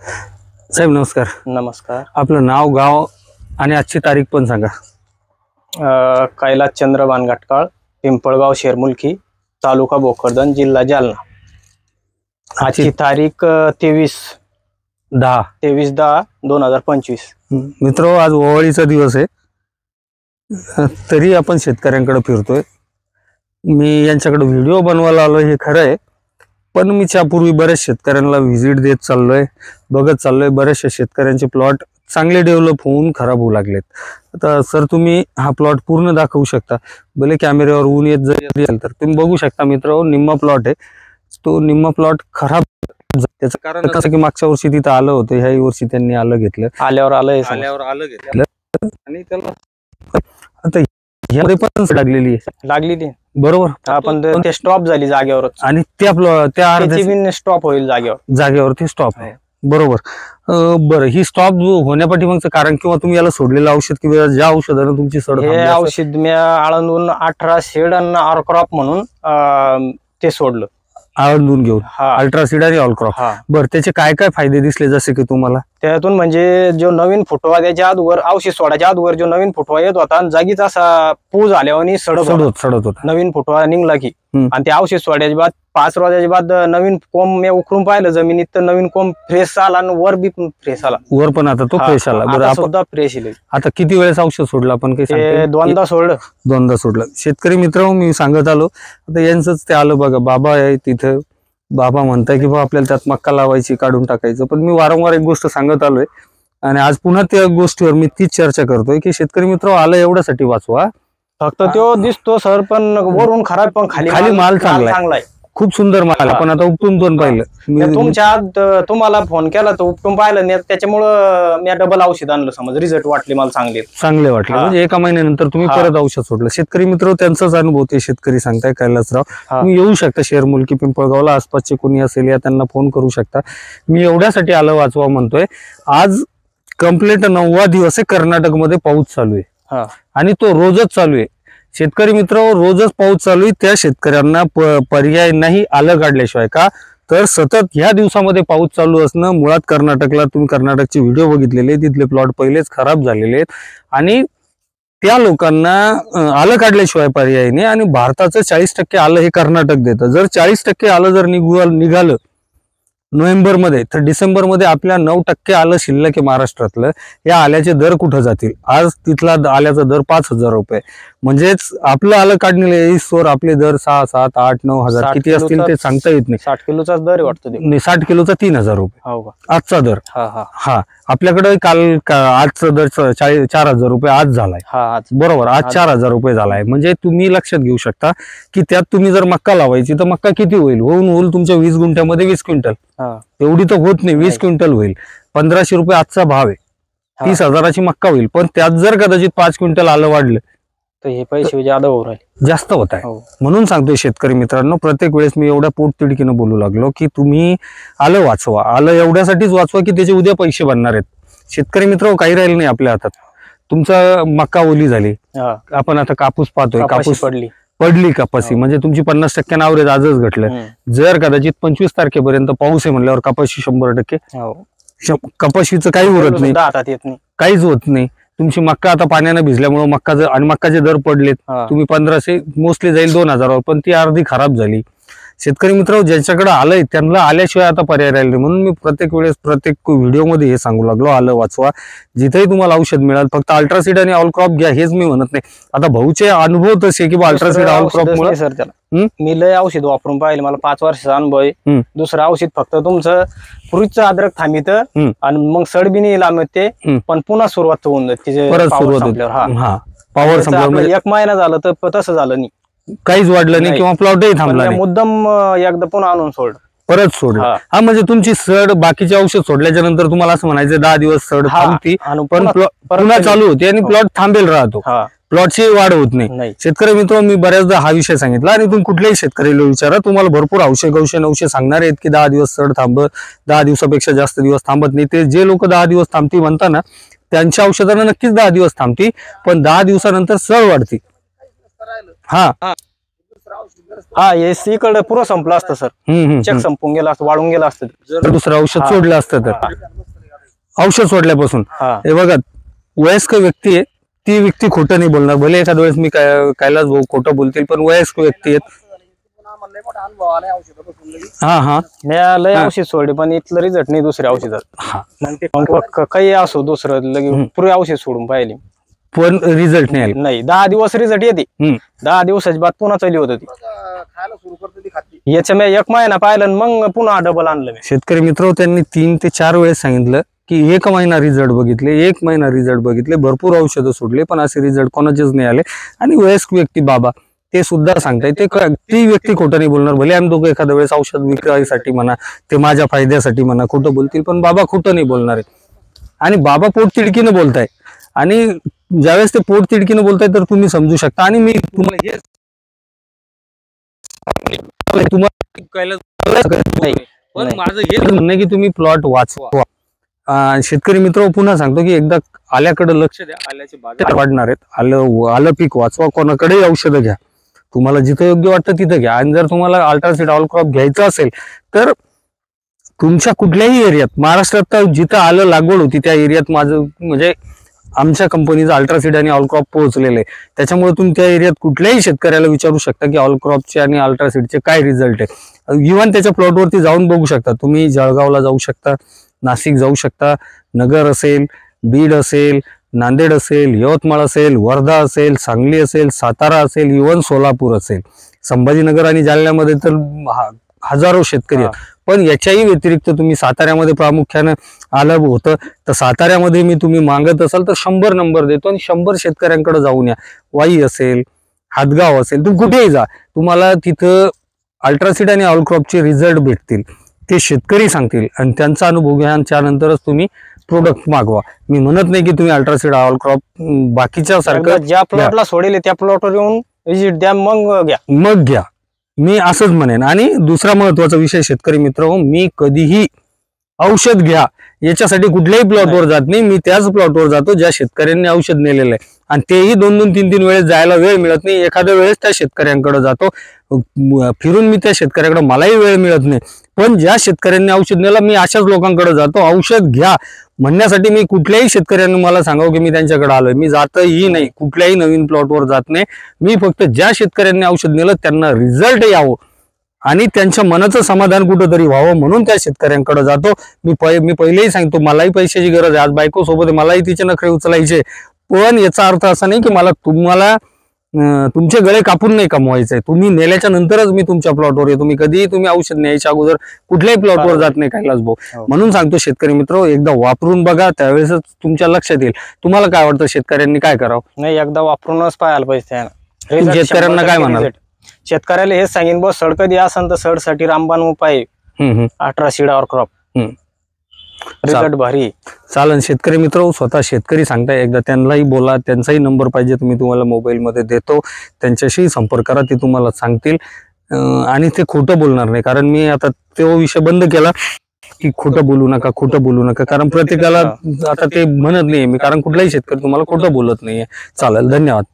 साहेब नमस्कार. नमस्कार. आपलं नाव, गाव आणि आजची तारीख पण सांगा. कैलास चंद्र बानघाटकाळ, पिंपळगाव शेरमुलकी, तालुका भोकरदन, जिल्हा जालना. आजची तारीख 23/10/2025. मित्र, आज ओवाळीचा दिवस आहे, तरी आपण शेतकऱ्यांकडे फिरतोय. मी यांच्याकडे व्हिडिओ बनवायला आलो हे खरं आहे, पण मी त्यापूर्वी बऱ्याच शेतकऱ्यांना व्हिजिट देत चाललोय, बघत चाललोय. बऱ्याचशा शेतकऱ्यांचे प्लॉट चांगले डेव्हलप होऊन खराब होऊ लागलेत. आता सर तुम्ही हा प्लॉट पूर्ण दाखवू शकता? भले कॅमेऱ्यावर ऊन येत जरी तर तुम्ही बघू शकता मित्र, निम्मा प्लॉट आहे. तो निम्मा प्लॉट खराब. त्याचं कारण कसं की मागच्या वर्षी तिथं आलं होतं, ह्या वर्षी त्यांनी आलं घेतलं, आल्यावर आलं घेतलं आणि त्याला आता ह्यामध्ये पण लागलेली ती बरोबर. आपण ते स्टॉप झाली जागेवर, आणि त्या स्टॉप होईल जागेवरती स्टॉप आहे बरोबर. बरं, ही स्टॉप होण्यापाठीमागचं कारण किंवा तुम्ही याला सोडलेलं औषध किंवा ज्या औषधानं तुमची सड, हे औषध मी आळंदून 18 शेड आणि ऑरक्रॉप म्हणून ते सोडलं, आळंदून घेऊन अल्ट्रासीड आणि ऑलक्रॉप. बरं, त्याचे काय काय फायदे दिसले जसे की तुम्हाला? त्यातून म्हणजे जो नवीन फुटवा द्यायच्या अगोदर, औषध सोडायच्या अगोदर जो नवीन फुटवा येत होता आणि जागीच असा पूज आल्यावर सडत होता. नवीन फुटवा निघला की, आणि ते औषध सोडायच्या बाद 5 रोजाच्या बाद नवीन कोंब मी उकरून पाहिलं जमिनीत, तर नवीन कोंब फ्रेश आला आणि वर बी फ्रेश आला. वर पण आता तो फ्रेश आला. बरं, सुद्धा फ्रेश येईल. आता किती वेळेस औषध सोडलं आपण? काही दोनदा सोडलं. शेतकरी मित्र, मी सांगत आलो. आता यांचंच ते आलं बघा, बाबा आहे तिथं. बाबा म्हणताय की आपल्याला त्यात मक्का लावायची, काढून टाकायचं. पण मी वारंवार एक गोष्ट सांगत आलोय आणि आज पुन्हा त्या गोष्टीवर मी तीच चर्चा करतोय की शेतकरी मित्र, आलं एवढ्यासाठी वाचवा. फक्त तो दिसतो सर, पण वरून खराब, पण खाली माल चांगला आहे, खूप सुंदर माल. आपण आता उपटून पण पाहिलं. तुमच्या तुम्हाला फोन केला तर उपटून पाहिलं नाही, त्याच्यामुळं मी डबल औषध आणलं. समज रिझल्ट वाटले मला चांगले वाटले. म्हणजे एका महिन्यानंतर तुम्ही परत औषध सोडलं. शेतकरी मित्र, त्यांचाच अनुभव ते शेतकरी सांगताय. कैलासराव, तुम्ही येऊ शकता शेरमुलकी, पिंपळगावला. आसपासचे कोणी असेल या त्यांना फोन करू शकता. मी एवढ्यासाठी आलं वाचवा म्हणतोय. आज कंप्लीट 9वा दिवस आहे. कर्नाटकमध्ये पाऊस चालू आहे आणि तो रोजच चालू आहे. शेतकरी मित्र, रोजच पाऊस चालू आहे. त्या शेतकऱ्यांना पर्याय नाही आलं काढल्याशिवाय. का तर सतत ह्या दिवसामध्ये पाऊस चालू असणं. मुळात कर्नाटकला, तुम्ही कर्नाटकचे व्हिडिओ बघितलेले, तिथले प्लॉट पहिलेच खराब झालेले आहेत आणि त्या लोकांना आलं काढल्याशिवाय पर्याय नाही. आणि भारताचं 40% आलं हे कर्नाटक देतं. जर 40% आलं जर निघालं नोव्हेंबरमध्ये, तर डिसेंबरमध्ये आपल्या 9% आलं शिल्लक आहे महाराष्ट्रातलं. या आल्याचे दर कुठं जातील? आज तिथला आल्याचा दर 5,000 रुपये. म्हणजेच आपलं आलं काढणे स्टोर आपले दर 6, 7, 8, 9 हजार किती असतील ते सांगता येत नाही. 60 किलोचा दर वाटतो. नाही, 60 किलोचा 3,000 रुपये आजचा दर. हा, आपल्याकडे आजचा दर 4,000 रुपये आज झालाय बरोबर. आज 4,000 रुपये झालाय. म्हणजे तुम्ही लक्षात घेऊ शकता की त्यात तुम्ही जर मक्का लावायची तर मक्का किती होईल तुमच्या 20 गुंठ्यामध्ये 20 क्विंटल. एवढी तर होत नाही, 20 क्विंटल होईल. 1,500 रुपये आजचा भाव आहे. 30,000ची मक्का होईल. पण त्यात जर कदाचित 5 क्विंटल आलं वाढलं तर हे पैसे जास्त होत आहे. म्हणून सांगतोय शेतकरी मित्रांनो, प्रत्येक वेळेस मी एवढ्या पोटतिडकीनं बोलू लागलो की तुम्ही आलं वाचवा. आलं एवढ्यासाठीच वाचवा की त्याचे उद्या पैसे बनणार आहेत. शेतकरी मित्र, काही राहिलं नाही आपल्या हातात. तुमचा मक्का ओली झाली, आपण आता कापूस पाहतोय, कापूस पडली कपाशी, म्हणजे तुमची 50% ॲव्हरेज आजच घटलं. जर कदाचित 25 तारखेपर्यंत पाऊस आहे म्हणल्यावर कपाशी 100%, कपाशीचं काही उरत नाही, काहीच होत नाही. तुमची मक्का आता पाण्यानं भिजल्यामुळे मक्काचे दर पडलेत. तुम्ही 1500 मोस्टली जाईल 2,000वर, पण ती अर्धी खराब झाली. शेतकरी मित्र, ज्यांच्याकडे आलंय त्यांना आल्याशिवाय आता पर्याय राहिले नाही. म्हणून मी प्रत्येक वेळेस प्रत्येक व्हिडिओमध्ये हे सांगू लागलो, आलं वाचवा. जिथेही तुम्हाला औषध मिळाल, फक्त अल्ट्रासीड आणि ऑलक्रॉप घ्या हेच मी म्हणत नाही. आता भाऊचे अनुभव तसे की अल्ट्रासीड ऑलक्रॉप मुळे सर त्याला मी लय औषध वापरून पाहिले, मला 5 वर्षाचा अनुभव आहे. दुसरं औषध फक्त तुमचं पूर्वीचं अद्रक थांबित आणि मग सडबी नाही लांबत ते, पण पुन्हा सुरुवात होऊन जाते. परत सुरुवात पॉवर संपल्यावर 1 महिना झालं तर तसं झालं नाही, काहीच वाढलं नाही किंवा प्लॉटही थांबला नाही. मुद्दाम एकदा पुन्हा आणून परत सोडलं. हा, म्हणजे तुमची सड बाकीचे औषध सोडल्याच्या नंतर तुम्हाला असं म्हणायचं 10 दिवस सड थांबती, पण पुन्हा चालू होती आणि प्लॉट थांबेल राहतो. प्लॉटची वाढ होत नाही. शेतकरी मित्र, मी बऱ्याचदा हा विषय सांगितला आणि तुम्ही कुठल्याही शेतकऱ्याला विचारा, तुम्हाला भरपूर औषध सांगणार आहेत की 10 दिवस सड थांबत, 10 दिवसापेक्षा जास्त दिवस थांबत नाही. ते जे लोक 10 दिवस थांबती म्हणता ना, त्यांच्या औषधांना नक्कीच 10 दिवस थांबती, पण 10 दिवसानंतर सड वाढती. हा, हा इकडे पुरं संपलं असतं सर, चेक संपून गेला असतं, वाढून गेला असतं जर दुसरं औषध सोडलं असतं तर औषध सोडल्यापासून. हे बघा, वयस्क व्यक्ती आहे, ती व्यक्ती खोटं नाही बोलणार. भले एखाद्या वेळेस मी कैलास भाऊ खोटं बोलतील, पण वयस्क व्यक्ती आहेत. हा मी लय औषध सोडले पण इथलं रिझल्ट नाही दुसऱ्या औषधात. मग ते काही असो दुसरं लगे पुरे औषध सोडून पाहिले पण रिझल्ट नाही आले. नाही, 10 दिवस रिझल्ट येते, 10 दिवसाची बात पुन्हा चालली होती ती. याच्या मी 1 महिना पाहिलं मग पुन्हा डबल आणलं. शेतकरी मित्र, त्यांनी 3 ते 4 वेळेस सांगितलं की 1 महिना रिझल्ट बघितले, 1 महिना रिझल्ट बघितले, भरपूर औषधं सोडले, पण असे रिझल्ट कोणाचेच नाही आले. आणि वयस्क व्यक्ती बाबा ते सुद्धा सांगताय, ती व्यक्ती खोटं नाही बोलणार. भले आम्ही दोघं एखाद्या वेळेस औषध विक्रीसाठी म्हणा, ते माझ्या फायद्यासाठी म्हणा खोटं बोलतील, पण बाबा खोटं नाही बोलणार आहे. आणि बाबा पोटतिडकीनं बोलताय, आणि ज्यावेळेस ते पोटतिडकीनं बोलताय तर तुम्ही समजू शकता. आणि मी तुम्हाला हे पण माझं हे म्हणणं की तुम्ही प्लॉट वाचवा. शेतकरी मित्र, पुन्हा सांगतो की एकदा आल्याकडे लक्ष द्या, आल्याचे बाजार वाढणार आहेत. आलं पीक वाचवा, कोणाकडेही औषधं घ्या, तुम्हाला जिथं योग्य वाटतं तिथं घ्या. आणि जर तुम्हाला अल्ट्रासीड ऑल क्रॉप घ्यायचं असेल तर तुमच्या कुठल्याही एरियात, महाराष्ट्रात जिथं आलं लागवड होती त्या एरियात माझं म्हणजे आमच्या कंपनीचं अल्ट्रासीड आणि ऑल क्रॉप पोहोचलेलं आहे. त्याच्यामुळे तुम्ही त्या एरियात कुठल्याही शेतकऱ्याला विचारू शकता की ऑल क्रॉपचे आणि अल्ट्रासीडचे काय रिझल्ट आहे. इव्हन त्याच्या प्लॉटवरती जाऊन बघू शकता तुम्ही. जळगावला जाऊ शकता, नाशिक जाऊ शकता, नगर असेल, बीड असेल, नांदेड असेल, यवतमाळ असेल, वर्धा असेल, सांगली असेल, सातारा असेल, इव्हन सोलापूर असेल, संभाजीनगर आणि जालन्यामध्ये तर हजारो शेतकरी आहेत. पण याच्याही व्यतिरिक्त तुम्ही साताऱ्यामध्ये प्रामुख्यानं आलं होतं तर साताऱ्यामध्ये मी तुम्ही मागत असाल तर 100 नंबर देतो आणि 100 शेतकऱ्यांकडे जाऊन या. वाई असेल, हातगाव असेल, तुम्ही कुठेही जा, तुम्हाला तिथं अल्ट्रासीड आणि ऑल क्रॉपचे रिझल्ट भेटतील. ते शेतकरी सांगतील आणि त्यांचा अनुभव घ्या, आणि त्यानंतरच तुम्ही प्रोडक्ट मागवा. मी म्हणत नाही की तुम्ही अल्ट्रासीड ऑल क्रॉप बाकीच्या सारखं ज्या प्लॉटला सोडेल त्या प्लॉटवर येऊन विजिट द्या, मग घ्या. मी असंच म्हणेन. आणि दुसरा महत्वाचा विषय शेतकरी मित्र, मी कधीही औषध घ्या याच्यासाठी कुठल्याही प्लॉटवर जात नाही. मी त्याच प्लॉटवर जातो ज्या शेतकऱ्यांनी औषध नेलेलं आहे, आणि तेही 2-2, 3-3 वेळेस जायला वेळ मिळत नाही. एखाद्या वेळेस त्या शेतकऱ्यांकडे जातो फिरून, मी त्या शेतकऱ्याकडे, मलाही वेळ मिळत नाही. पण ज्या शेतकऱ्यांनी औषध नेलं मी अशाच लोकांकडे जातो. औषध घ्या म्हणण्यासाठी मी कुठल्याही शेतकऱ्यांनी मला सांगावं की मी त्यांच्याकडे आलोय, मी जातही नाही, कुठल्याही नवीन प्लॉटवर जात नाही. मी फक्त ज्या शेतकऱ्यांनी औषध नेलं त्यांना रिझल्ट यावं आणि त्यांच्या मनाचं समाधान कुठंतरी व्हावं म्हणून त्या शेतकऱ्यांकडे जातो. मी पहिलेही सांगतो, मलाही पैशाची गरज आहे. आज बायको सोबत मलाही तिचे नखरे उचलायचे, पण याचा अर्थ असा नाही की मला तुम्हाला तुमचे गळे कापून नाही कमवायचंय. तुम्ही नेल्याच्या नंतरच मी तुमच्या प्लॉटवर येतो. मी कधीही तुम्ही औषध न्यायच्या अगोदर कुठल्याही प्लॉटवर जात नाही कैलास भाऊ. म्हणून सांगतो शेतकरी मित्र, एकदा वापरून बघा, त्यावेळेसच तुमच्या लक्षात येईल. तुम्हाला काय वाटतं शेतकऱ्यांनी काय करावं? नाही, एकदा वापरूनच पाहायला पाहिजे. शेतकऱ्यांना काय म्हणाल? शेतकऱ्याला हेच सांगेन, बस सड कधी असेल तर सड साठी रामबाण उपाय, अल्ट्रासीड ऑल क्रॉप, रिझल्ट भारी. चालन शेतकरी मित्र, स्वतः शेतकरी सांगताय, एकदा त्यांनाही बोला, त्यांचाही नंबर पाहिजे तुम्ही तुम्हाला मोबाईल मध्ये देतो, त्यांच्याशी संपर्क करा, ते तुम्हाला सांगतील. आणि ते खोटं बोलणार नाही, कारण मी आता तो विषय बंद केला की खोटं बोलू नका, कारण प्रत्येकाला आता ते म्हणत नाहीये मी, कारण कुठलाही शेतकरी तुम्हाला खोटं बोलत नाहीये. चालेल, धन्यवाद.